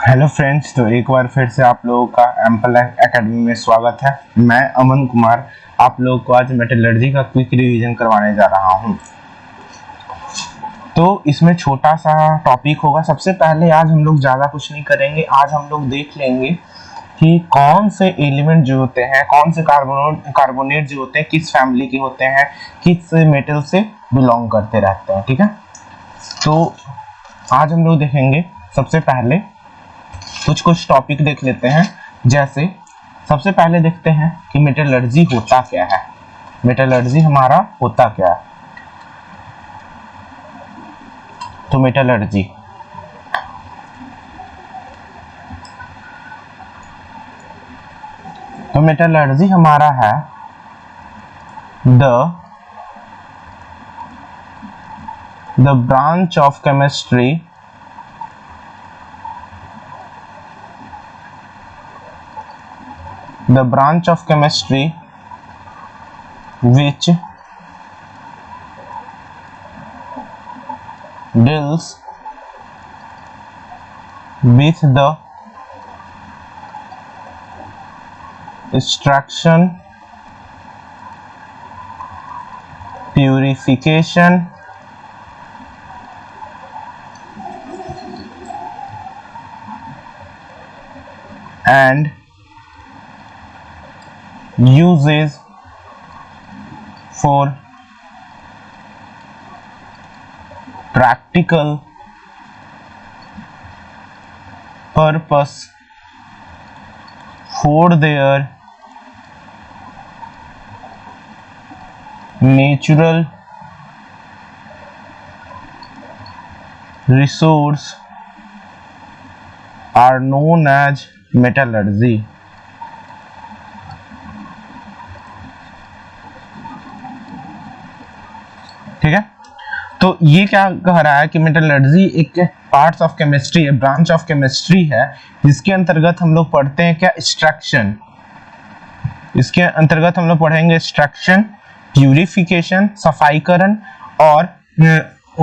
Hello friends, तो एक बार फिर से आप लोगों का एम्पल एकेडमी में स्वागत है। मैं अमन कुमार आप लोगों को आज मेटलर्जी का क्विक रिवीजन करवाने जा रहा हूं। तो इसमें छोटा सा टॉपिक होगा। सबसे पहले आज हम लोग ज़्यादा कुछ नहीं करेंगे। आज हम लोग देख लेंगे कि कौन से एलिमेंट जो होते हैं, कौन से कार्बोनेट जो होते हैं किस फैमिली के होते हैं, किस मेटल से बिलोंग करते रहते हैं। ठीक है, तो आज हम लोग देखेंगे सबसे पहले कुछ टॉपिक देख लेते हैं। जैसे सबसे पहले देखते हैं कि मेटलर्जी होता क्या है। मेटलर्जी हमारा होता क्या है। तो मेटलर्जी हमारा है the branch of chemistry which deals with the extraction, purification and uses for practical purpose for their natural resource are known as metallurgy। ठीक है, तो ये क्या कह रहा है कि मेटलर्जी एक पार्ट्स ऑफ केमिस्ट्री है, ब्रांच ऑफ केमिस्ट्री है, जिसके अंतर्गत हम लोग पढ़ते हैं क्या, एक्सट्रैक्शन। इसके अंतर्गत हम लोग पढ़ेंगे एक्सट्रैक्शन, प्यूरिफिकेशन, सफाईकरण, और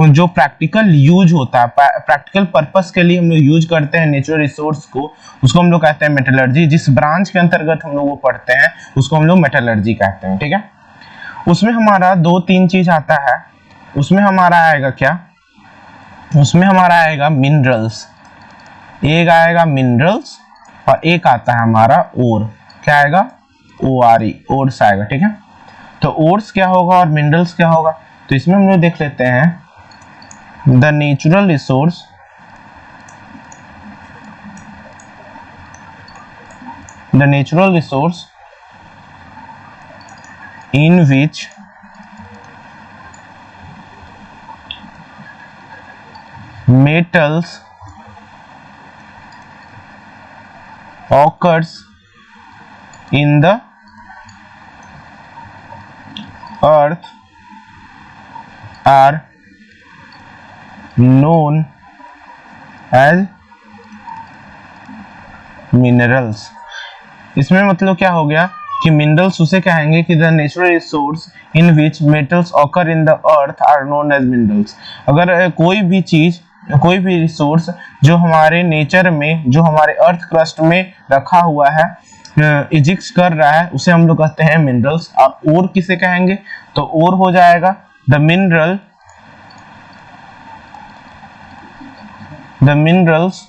जो प्रैक्टिकल यूज होता है, प्रैक्टिकल पर्पस के लिए हम लोग यूज करते हैं नेचुरल रिसोर्स को, उसको हम लोग कहते हैं मेटलर्जी। जिस ब्रांच के अंतर्गत हम लोग वो पढ़ते हैं उसको हम लोग मेटलर्जी कहते हैं। ठीक है, उसमें हमारा दो तीन चीज आता है। उसमें हमारा आएगा क्या, उसमें हमारा आएगा मिनरल्स। एक आएगा मिनरल्स और एक आता है हमारा ओर। क्या आएगा, ORE, ओर्स आएगा। ठीक है, तो ओर्स क्या होगा और मिनरल्स क्या होगा। तो इसमें हम लोग देख लेते हैं the natural resource in which metals occurs in the earth are known as minerals। इसमें मतलब क्या हो गया कि मिनरल्स उसे कहेंगे कि the natural resource in which metals occur in the earth are known as minerals. अगर कोई भी चीज, कोई भी रिसोर्स जो हमारे नेचर में, जो हमारे अर्थ क्रस्ट में रखा हुआ है, एग्जिस्ट कर रहा है, उसे हम लोग कहते हैं मिनरल्स। आप और किसे कहेंगे, तो और हो जाएगा the minerals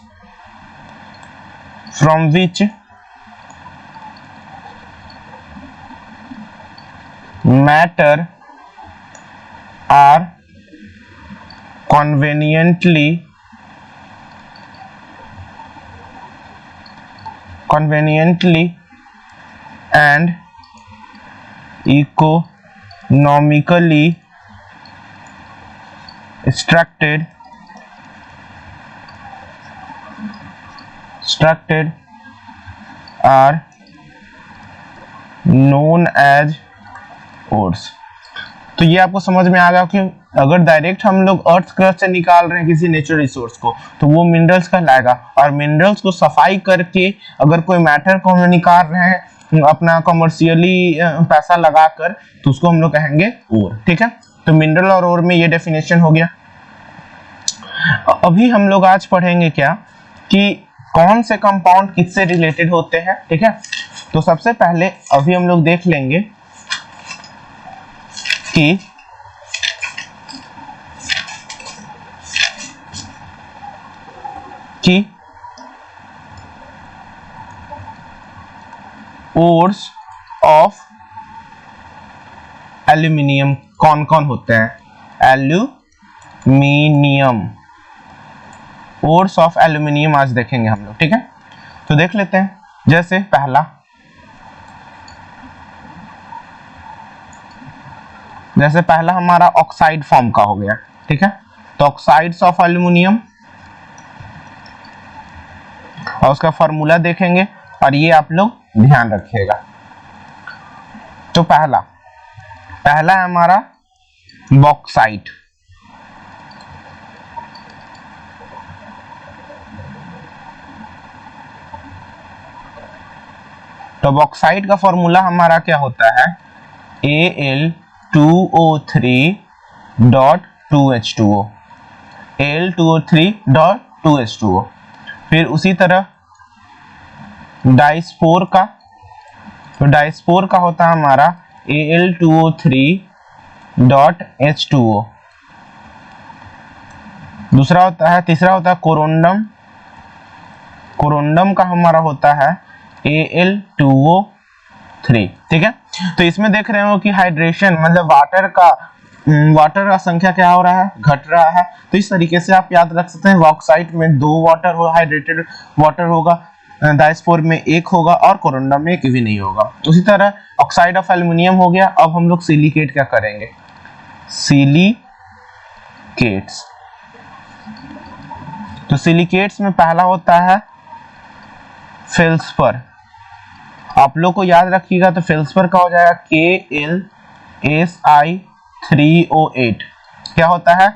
from which matter are conveniently and economically extracted are known as ores. तो ये आपको समझ में आ गया कि अगर डायरेक्ट हम लोग अर्थ क्रस्ट से निकाल रहे हैं किसी नेचुरल रिसोर्स को तो वो मिनरल्स कहलाएगा, और मिनरल्स को सफाई करके अगर कोई मैटर को हम निकाल रहे हैं अपना कमर्शियली पैसा लगाकर तो उसको हम लोग कहेंगे ओर। ठीक है, तो मिनरल और ओर में ये डेफिनेशन हो गया। अभी हम लोग आज पढ़ेंगे क्या कि कौन से कंपाउंड किससे रिलेटेड होते हैं, ठीक है। तो सबसे पहले अभी हम लोग देख लेंगे कि ओर्स ऑफ एल्यूमिनियम कौन कौन होते हैं। एल्यूमिनियम, ओर्स ऑफ एल्यूमिनियम आज देखेंगे हम लोग, ठीक है। तो देख लेते हैं, जैसे पहला हमारा ऑक्साइड फॉर्म का हो गया, ठीक है। तो ऑक्साइड्स ऑफ एल्यूमिनियम, और उसका फॉर्मूला देखेंगे और ये आप लोग ध्यान रखिएगा। तो पहला है हमारा बॉक्साइट, तो बॉक्साइट का फॉर्मूला हमारा क्या होता है, Al2O3.2H2O, Al2O3.2H2O। फिर उसी तरह डाइस्पोर का, तो डाइस्पोर का होता है हमारा Al2O3.H2O। तीसरा होता है कोरोंडम, कोरोंडम का हमारा होता है Al2O3, ठीक है। तो इसमें देख रहे हो कि हाइड्रेशन मतलब वाटर का संख्या क्या हो रहा है, घट रहा है। तो इस तरीके से आप याद रख सकते हैं, बॉक्साइट में 2 वाटर हो, हाइड्रेटेड वाटर होगा, डाइस्पोर में 1 होगा और कोरोंडम में 1 भी नहीं होगा। उसी तरह ऑक्साइड ऑफ एल्यूमिनियम हो गया। अब हम लोग सिलिकेट क्या करेंगे, सिलिकेट्स। तो सिलिकेट्स में पहला होता है फेल्सपर, आप लोग को याद रखिएगा। तो फेल्सपर का हो जाएगा KLSI3O8। क्या होता है,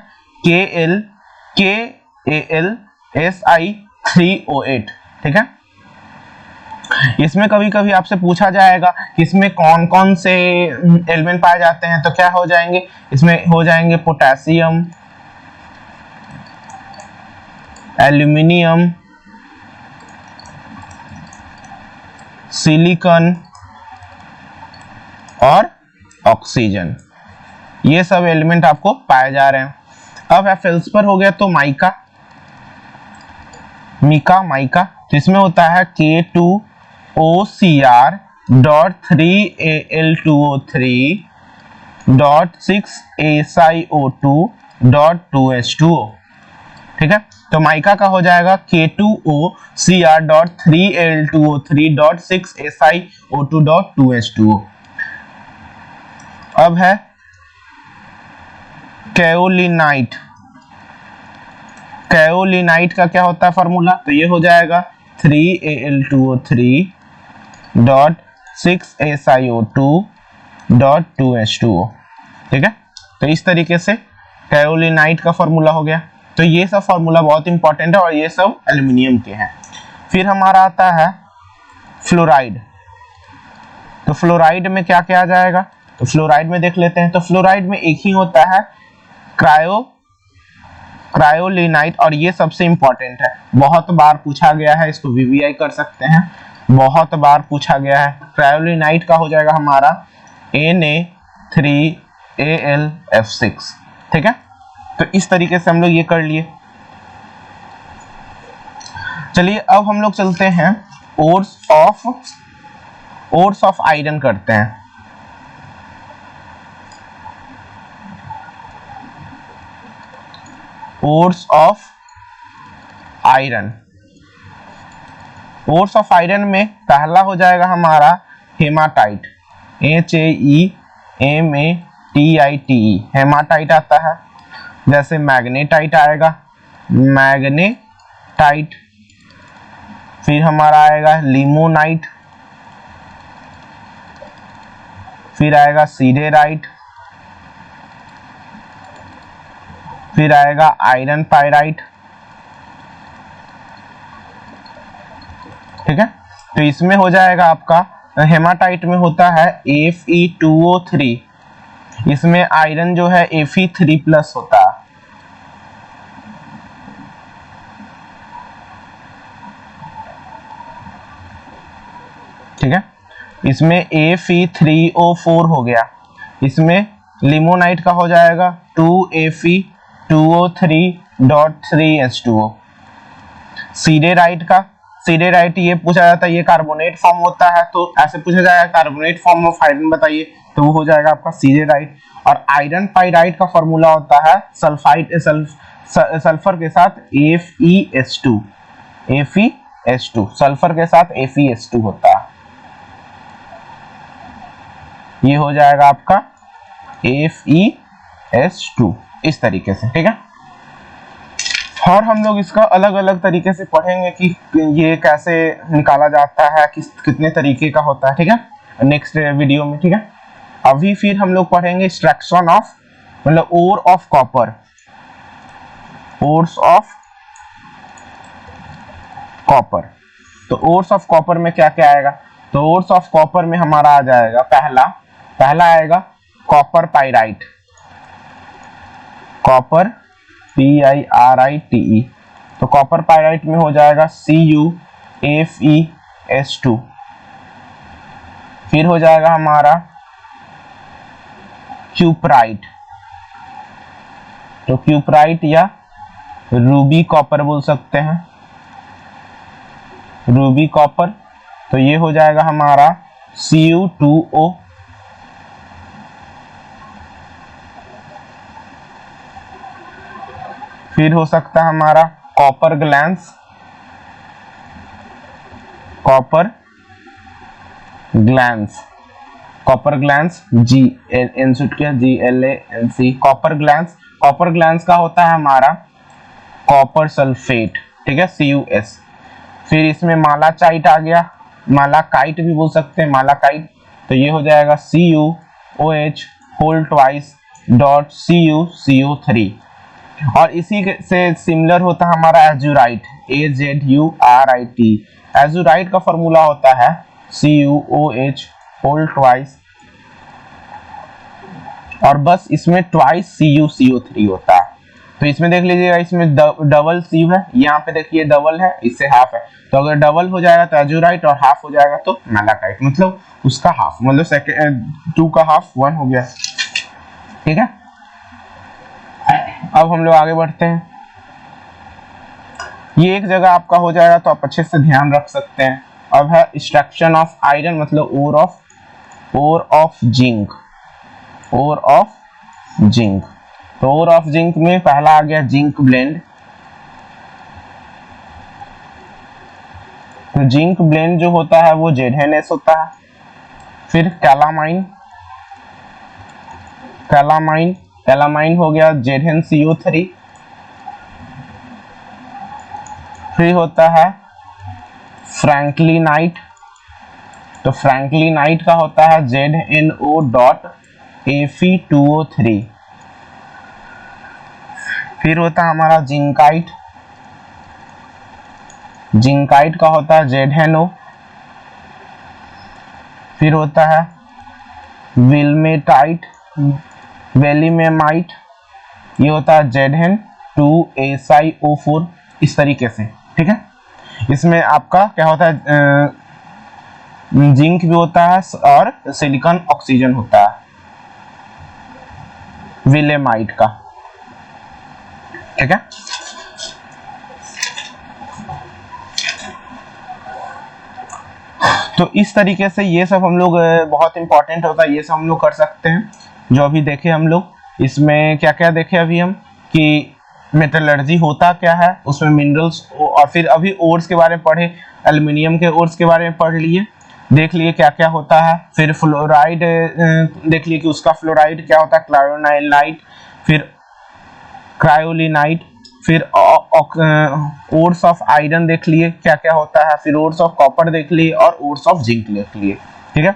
KLSI3O8, ठीक है। इसमें कभी कभी आपसे पूछा जाएगा कि इसमें कौन कौन से एलिमेंट पाए जाते हैं, तो क्या हो जाएंगे, इसमें हो जाएंगे पोटेशियम, एल्यूमिनियम, सिलिकॉन और ऑक्सीजन, ये सब एलिमेंट आपको पाए जा रहे हैं। अब फेल्सपर हो गया, तो माइका, तो इसमें होता है K2OCr.3Al2O3.6SiO2.2H2O, ठीक है। तो माइका का हो जाएगा K2OCr.3Al2O3.6SiO2.2H2O। अब है कैओलिनाइट, कैओलिनाइट का क्या होता है फॉर्मूला, तो ये हो जाएगा 3Al2O3.6SiO2.2H2O, ठीक है। तो इस तरीके से कैओलिनाइट का फॉर्मूला हो गया। तो ये सब फॉर्मूला बहुत इंपॉर्टेंट है और ये सब एल्यूमिनियम के हैं। फिर हमारा आता है फ्लोराइड। तो फ्लोराइड में क्या क्या आ जाएगा, तो फ्लोराइड में देख लेते हैं। तो फ्लोराइड में एक ही होता है क्रायोलिनाइट, और ये सबसे इंपॉर्टेंट है, बहुत बार पूछा गया है, इसको वीवीआई कर सकते हैं, बहुत बार पूछा गया है। क्रायोलिनाइट का हो जाएगा हमारा Na3Al(F6), ठीक है। तो इस तरीके से हम लोग ये कर लिए। चलिए अब हम लोग चलते हैं ओर्स ऑफ आयरन करते हैं। Ores of iron, ores of iron में पहला हो जाएगा हमारा हेमाटाइट, HAEMATITE, हेमाटाइट आता है। जैसे मैग्नेटाइट आएगा, मैग्नेटाइट। फिर हमारा आएगा लिमोनाइट, फिर आएगा सीडेराइट, फिर आएगा आयरन पायराइट, ठीक है। तो इसमें हो जाएगा आपका, हेमाटाइट में होता है Fe2O3, इसमें आयरन जो है Fe3+ होता है। इसमें Fe3O4 हो गया, इसमें लिमोनाइट का हो जाएगा 2Fe2O3.3H2O। सीडेराइट ये पूछा जाता है, ये कार्बोनेट फॉर्म होता है, तो ऐसे पूछा जाएगा कार्बोनेट फॉर्म ऑफ आयरन बताइए, तो वो हो जाएगा आपका सीडेराइट। और आयरन पाइराइट का फॉर्मूला होता है सल्फर के साथ FeS2, सल्फर के साथ FeS2 होता है, ये हो जाएगा आपका FeS2 इस तरीके से, ठीक है। और हम लोग इसका अलग अलग तरीके से पढ़ेंगे कि ये कैसे निकाला जाता है, कितने तरीके का होता है, ठीक है, नेक्स्ट वीडियो में, ठीक है। अभी फिर हम लोग पढ़ेंगे एक्सट्रैक्शन ऑफ मतलब ore of copper, ores of copper. तो ओर्स ऑफ कॉपर में क्या क्या आएगा, तो ओर्स ऑफ कॉपर में हमारा आ जाएगा पहला आएगा कॉपर पाइराइट, कॉपर PIRITE, तो कॉपर पाइराइट में हो जाएगा CuFeS2। फिर हो जाएगा हमारा क्यूपराइट, तो क्यूपराइट या रूबी कॉपर बोल सकते हैं, रूबी कॉपर, तो ये हो जाएगा हमारा Cu2O। फिर हो सकता है हमारा copper glance, copper glance GLANC, copper glance का होता है हमारा कॉपर सल्फेट, ठीक है, CuS। फिर इसमें मालाचाइट आ गया, मालाकाइट भी बोल सकते हैं, मालाकाइट, तो ये हो जाएगा CuOH_CuCO3। और इसी से सिमिलर होता है हमारा एजुराइट, AZURIT। एजुराइट का फॉर्मूला होता है CuOH और बस इसमें ट्वाइस CuCO3 होता है। तो इसमें देख लीजिएगा, इसमें डबल सी है, यहाँ पे देखिए डबल है, इससे हाफ है, तो अगर डबल हो जाएगा तो एजुराइट और हाफ हो जाएगा तो मैलाकाइट, मतलब उसका हाफ, मतलब सेकेंड 2 का हाफ 1 हो गया, ठीक है। अब हम लोग आगे बढ़ते हैं, ये एक जगह आपका हो जाएगा तो आप अच्छे से ध्यान रख सकते हैं। अब है एक्सट्रैक्शन ऑफ आयरन, मतलब ओर ऑफ जिंक, तो ओर ऑफ जिंक में पहला आ गया जिंक ब्लेंड, तो जिंक ब्लेंड जो होता है वो ZnS होता है। फिर कैलामाइन हो गया ZnCO3। फिर होता है फ्रैंकलिनाइट, तो फ्रैंकलिनाइट का होता है ZnO.Fe2O3। फिर होता है हमारा जिंकाइट का होता है ZnO। फिर होता है वेलिमेमाइट, ये होता है Zn2SiO4, इस तरीके से, ठीक है। इसमें आपका क्या होता है, जिंक भी होता है और सिलिकॉन ऑक्सीजन होता है विलेमाइट का, ठीक है। तो इस तरीके से ये सब हम लोग बहुत इंपॉर्टेंट होता है, ये सब हम लोग कर सकते हैं। जो अभी देखे हम लोग, इसमें क्या क्या देखे अभी हम कि मेटलर्जी होता क्या है, उसमें मिनरल्स, और फिर अभी ओर्स के बारे में पढ़े, एल्युमिनियम के ओर्स के बारे में पढ़ लिए, देख लिए क्या क्या होता है। फिर फ्लोराइड देख लिए कि उसका फ्लोराइड क्या होता है, क्लायोनाइट, फिर क्रायोलिनाइट, फिर ओर्स ऑफ आयरन देख लिए क्या क्या होता है, फिर ओर्स ऑफ कॉपर देख लिए और ओर्स ऑफ जिंक देख लिए, ठीक है।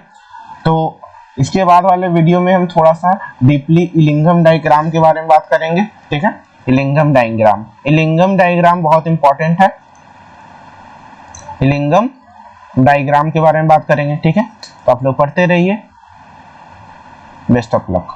तो इसके बाद वाले वीडियो में हम थोड़ा सा डीपली इलिंगम डायग्राम के बारे में बात करेंगे, ठीक है। इलिंगम डायग्राम बहुत इंपॉर्टेंट है, इलिंगम डायग्राम के बारे में बात करेंगे, ठीक है। तो आप लोग पढ़ते रहिए, बेस्ट ऑफ लक।